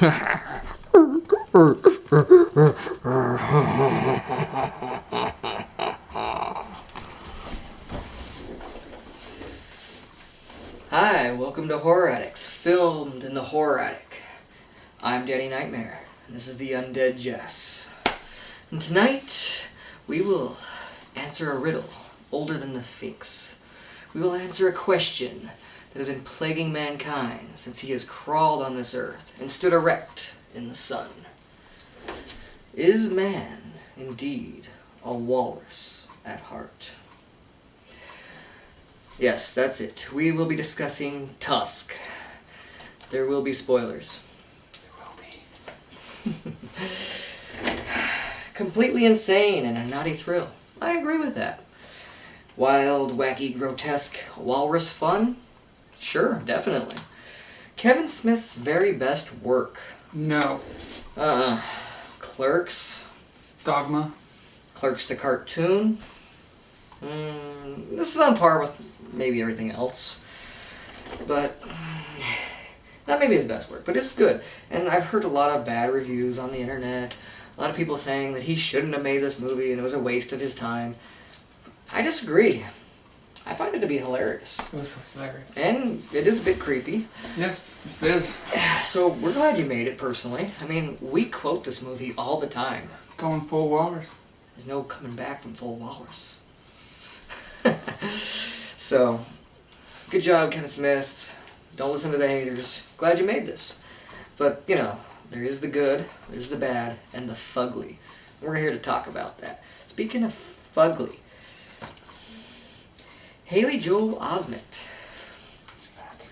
Hi, welcome to Horror Addicts, filmed in the Horror Attic. I'm Daddy Knightmare, and this is the Undead Jess. And tonight, we will answer a riddle older than the Sphinx. We will answer a question that has been plaguing mankind since he has crawled on this earth and stood erect in the sun. Is man indeed a walrus at heart? Yes, that's it. We will be discussing Tusk. There will be spoilers. There will be. Completely insane and a naughty thrill. I agree with that. Wild, wacky, grotesque, walrus fun? Sure, definitely. Kevin Smith's very best work. No. Clerks. Dogma. Clerks the cartoon. This is on par with maybe everything else. But not maybe his best work, but it's good. And I've heard a lot of bad reviews on the internet. A lot of people saying that he shouldn't have made this movie and it was a waste of his time. I disagree. I find it to be hilarious. It was hilarious. And it is a bit creepy. Yes, it is. So we're glad you made it, personally. I mean, we quote this movie all the time. Going full walrus. There's no coming back from full walrus. So, good job, Kevin Smith. Don't listen to the haters. Glad you made this. But, you know, there is the good, there's the bad, and the fugly. We're here to talk about that. Speaking of fugly, Haley Joel Osment. He's fat.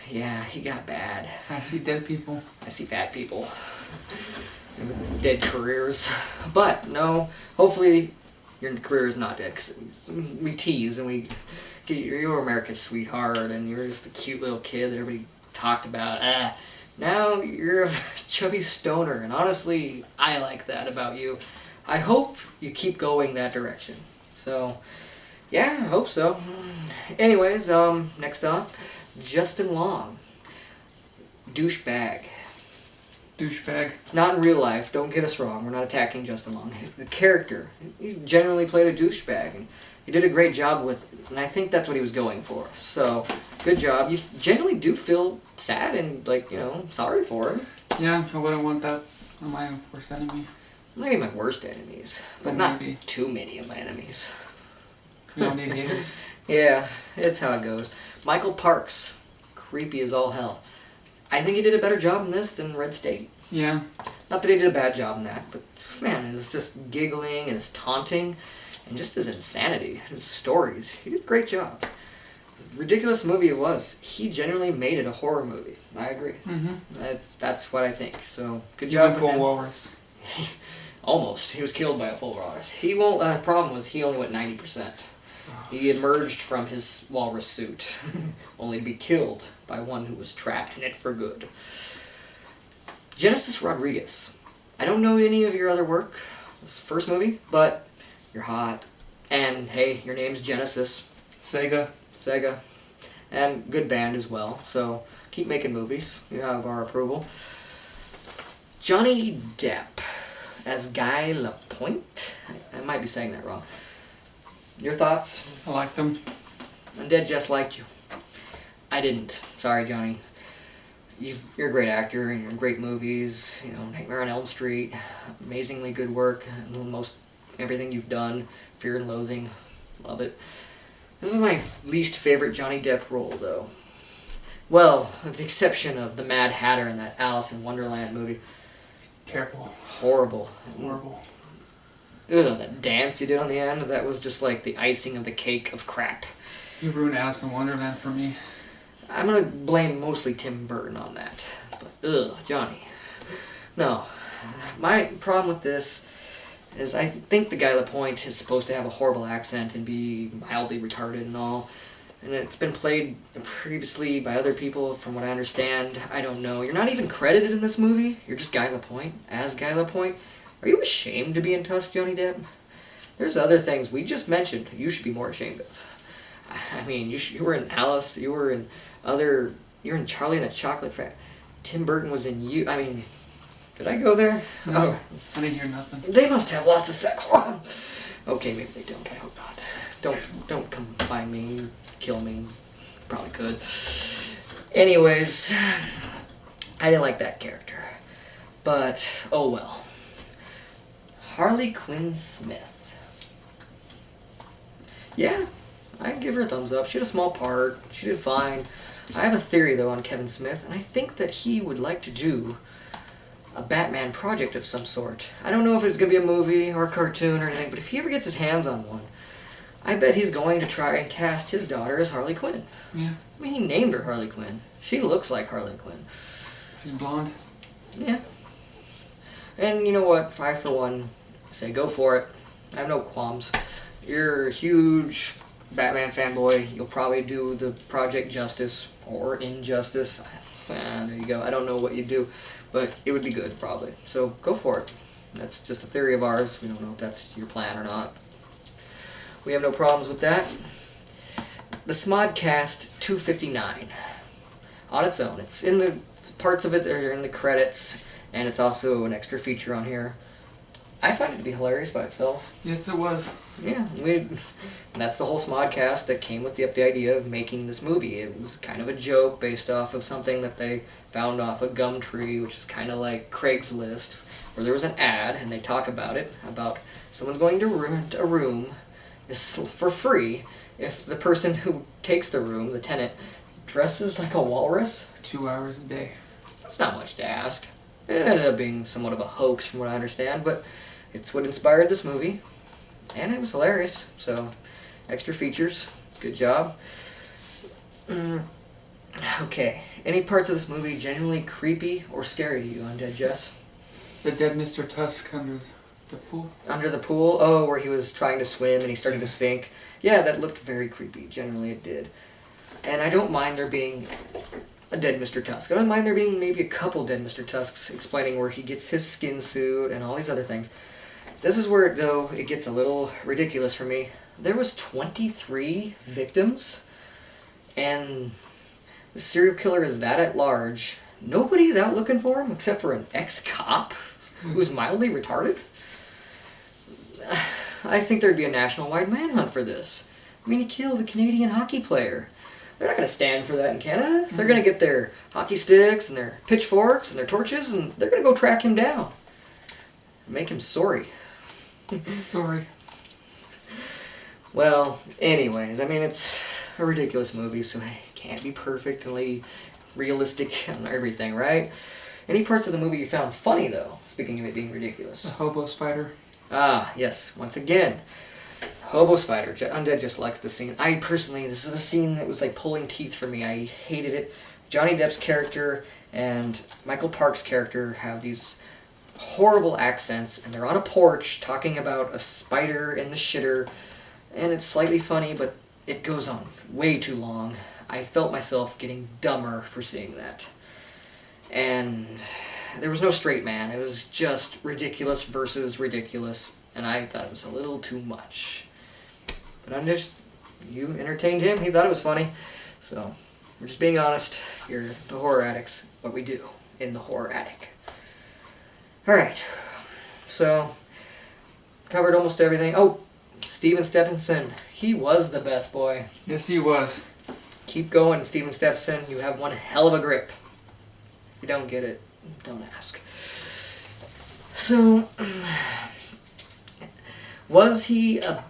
Yeah, he got bad. I see dead people. I see fat people. And with dead careers. But, no, hopefully your career is not dead. Cause we tease and we... You're America's sweetheart and you're just the cute little kid that everybody talked about. Now you're a chubby stoner. And honestly, I like that about you. I hope you keep going that direction. So... yeah, I hope so. Anyways, next up, Justin Long. Douchebag. Douchebag. Not in real life, don't get us wrong, we're not attacking Justin Long. The character, he generally played a douchebag, and he did a great job with it, and I think that's what he was going for. So, good job. You generally do feel sad and, like, you know, sorry for him. Yeah, I wouldn't want that on my worst enemy. Maybe my worst enemies, but not too many of my enemies. You don't need haters? Yeah, it's how it goes. Michael Parks, creepy as all hell. I think he did a better job in this than Red State. Yeah. Not that he did a bad job in that, but man, his just giggling and his taunting and just his insanity, his stories. He did a great job. Ridiculous movie it was. He genuinely made it a horror movie. I agree. Mm-hmm. That's what I think. So, good job for him. Full walrus. Almost. He was killed by a full walrus. He won't. Problem was he only went 90%. He emerged from his walrus suit, only to be killed by one who was trapped in it for good. Genesis Rodriguez. I don't know any of your other work, this first movie, but you're hot. And hey, your name's Genesis. Sega. And good band as well, so keep making movies. You have our approval. Johnny Depp as Guy Lapointe. I might be saying that wrong. Your thoughts? I liked them. Undead just liked you. I didn't. Sorry, Johnny. You're a great actor and you're in great movies. You know, Nightmare on Elm Street. Amazingly good work. Most everything you've done. Fear and Loathing. Love it. This is my least favorite Johnny Depp role, though. Well, with the exception of the Mad Hatter in that Alice in Wonderland movie. Terrible. Horrible. Horrible. That dance you did on the end, that was just like the icing of the cake of crap. You ruined Alice in Wonderland for me. I'm gonna blame mostly Tim Burton on that. But, Johnny. No. My problem with this is I think the Guy Lapointe is supposed to have a horrible accent and be mildly retarded and all. And it's been played previously by other people, from what I understand. I don't know. You're not even credited in this movie. You're just Guy Lapointe, as Guy Lapointe. Are you ashamed to be in Tusk, Johnny Depp? There's other things we just mentioned you should be more ashamed of. I mean, you were in Alice, you were in Charlie and the Chocolate Factory. Tim Burton was in you. I mean, did I go there? No, I didn't hear nothing. They must have lots of sex. Okay, maybe they don't. I hope not. Don't come find me, kill me. Probably could. Anyways, I didn't like that character. But, oh well. Harley Quinn Smith. Yeah, I'd give her a thumbs up. She had a small part. She did fine. I have a theory, though, on Kevin Smith, and I think that he would like to do a Batman project of some sort. I don't know if it's going to be a movie or a cartoon or anything, but if he ever gets his hands on one, I bet he's going to try and cast his daughter as Harley Quinn. Yeah. I mean, he named her Harley Quinn. She looks like Harley Quinn. She's blonde. Yeah. And you know what? 5 for 1. Say go for it. I have no qualms. You're a huge Batman fanboy. You'll probably do the Project Justice or Injustice. There you go. I don't know what you'd do, but it would be good, probably. So go for it. That's just a theory of ours. We don't know if that's your plan or not. We have no problems with that. The Smodcast 259. On its own. It's in the parts of it that are in the credits, and it's also an extra feature on here. I find it to be hilarious by itself. Yes, it was. Yeah, and that's the whole Smodcast that came with the idea of making this movie. It was kind of a joke based off of something that they found off a Gumtree, which is kind of like Craigslist, where there was an ad, and they talk about it, about someone's going to rent a room for free if the person who takes the room, the tenant, dresses like a walrus. 2 hours a day. That's not much to ask. It ended up being somewhat of a hoax from what I understand, but it's what inspired this movie, and it was hilarious, so extra features, good job. Okay, any parts of this movie genuinely creepy or scary to you, Undead Jess? The dead Mr. Tusk under the pool. Under the pool? Oh, where he was trying to swim and he started to sink. Yeah, that looked very creepy, generally it did. And I don't mind there being a dead Mr. Tusk. I don't mind there being maybe a couple dead Mr. Tusks explaining where he gets his skin suit and all these other things. This is where, though, it gets a little ridiculous for me. There was 23 victims, and the serial killer is that at large. Nobody's out looking for him except for an ex-cop who's mildly retarded. I think there'd be a national-wide manhunt for this. I mean, he killed a Canadian hockey player. They're not going to stand for that in Canada. They're going to get their hockey sticks and their pitchforks and their torches, and they're going to go track him down. Make him sorry. Sorry. Well, anyways, I mean, it's a ridiculous movie, so it can't be perfectly realistic and everything, right? Any parts of the movie you found funny, though, speaking of it being ridiculous? The hobo spider. Ah, yes, once again. Hobo Spider. Undead just likes the scene. I personally, this is a scene that was like pulling teeth for me. I hated it. Johnny Depp's character and Michael Park's character have these horrible accents, and they're on a porch talking about a spider in the shitter, and it's slightly funny, but it goes on way too long. I felt myself getting dumber for seeing that. And there was no straight man. It was just ridiculous versus ridiculous, and I thought it was a little too much. But you entertained him. He thought it was funny. So, we're just being honest. You're the horror addicts. What we do in the horror attic. Alright. So, covered almost everything. Oh, Steven Stephenson. He was the best boy. Yes, he was. Keep going, Steven Stephenson. You have one hell of a grip. If you don't get it, don't ask. So, was he a...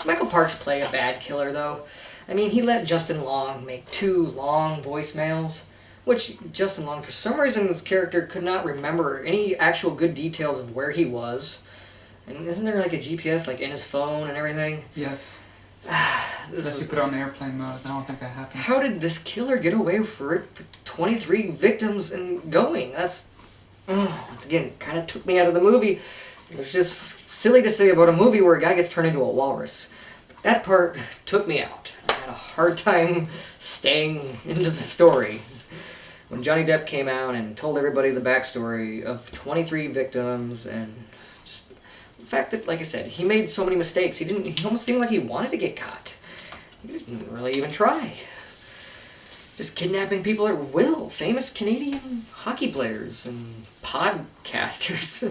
Michael Parks play a bad killer, though? I mean, he let Justin Long make 2 long voicemails, which Justin Long, for some reason, his character could not remember any actual good details of where he was. And isn't there like a GPS like in his phone and everything? Yes. This Unless you put it on airplane mode. I don't think that happened. How did this killer get away for 23 victims and going? That's, once again, kind of took me out of the movie. It was just silly to say about a movie where a guy gets turned into a walrus. That part took me out. I had a hard time staying into the story. When Johnny Depp came out and told everybody the backstory of 23 victims, and just the fact that, like I said, he made so many mistakes. He almost seemed like he wanted to get caught. He didn't really even try. just kidnapping people at will. Famous Canadian hockey players and podcasters.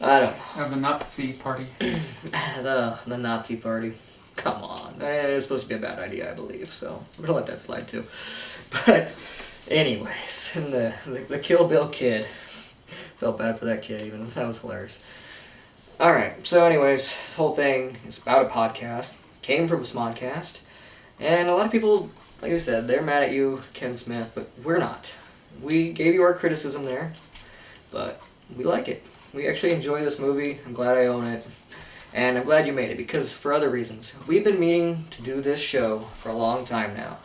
I don't know. The Nazi party. The Nazi party. Come on. It was supposed to be a bad idea, I believe, so I'm gonna let that slide too. But anyways, and the Kill Bill kid. Felt bad for that kid even. That was hilarious. Alright, so anyways, the whole thing is about a podcast. Came from a Smodcast. And a lot of people, like I said, they're mad at you, Ken Smith, but we're not. We gave you our criticism there, but we like it. We actually enjoy this movie. I'm glad I own it. And I'm glad you made it, because for other reasons. We've been meaning to do this show for a long time now.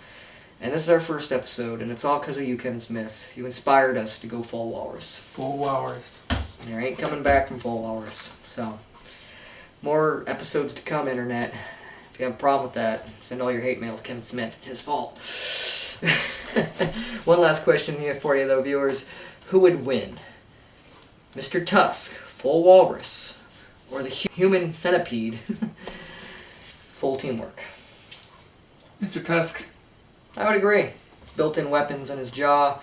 And this is our first episode, and it's all because of you, Kevin Smith. You inspired us to go full walrus. Full walrus. And there ain't coming back from full walrus. So, more episodes to come, Internet. If you have a problem with that, send all your hate mail to Kevin Smith. It's his fault. One last question here for you, though, viewers. Who would win? Mr. Tusk, full walrus, or the human centipede, full teamwork? Mr. Tusk. I would agree. Built-in weapons in his jaw.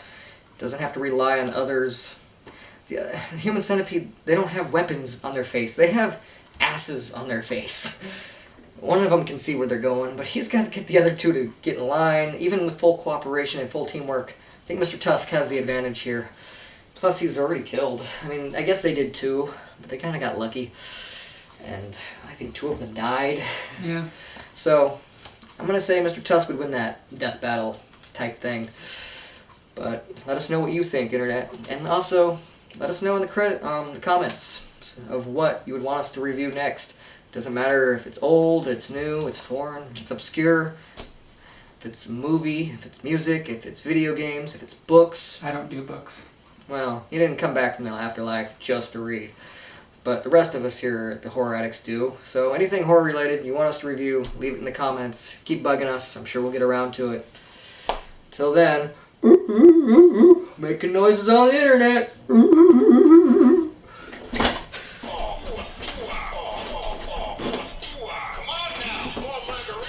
Doesn't have to rely on others. The human centipede, they don't have weapons on their face. They have asses on their face. One of them can see where they're going, but he's got to get the other two to get in line. Even with full cooperation and full teamwork, I think Mr. Tusk has the advantage here. Plus, he's already killed. I mean, I guess they did too, but they kind of got lucky. And I think 2 of them died. Yeah. So, I'm going to say Mr. Tusk would win that death battle type thing. But let us know what you think, Internet. And also, let us know in the comments of what you would want us to review next. Doesn't matter if it's old, it's new, it's foreign, it's obscure, if it's a movie, if it's music, if it's video games, if it's books. I don't do books. Well, you didn't come back from the afterlife just to read. But the rest of us here at the Horror Addicts do. So anything horror related you want us to review, leave it in the comments. Keep bugging us. I'm sure we'll get around to it. Till then, making noises on the Internet. Come on now, more margarita.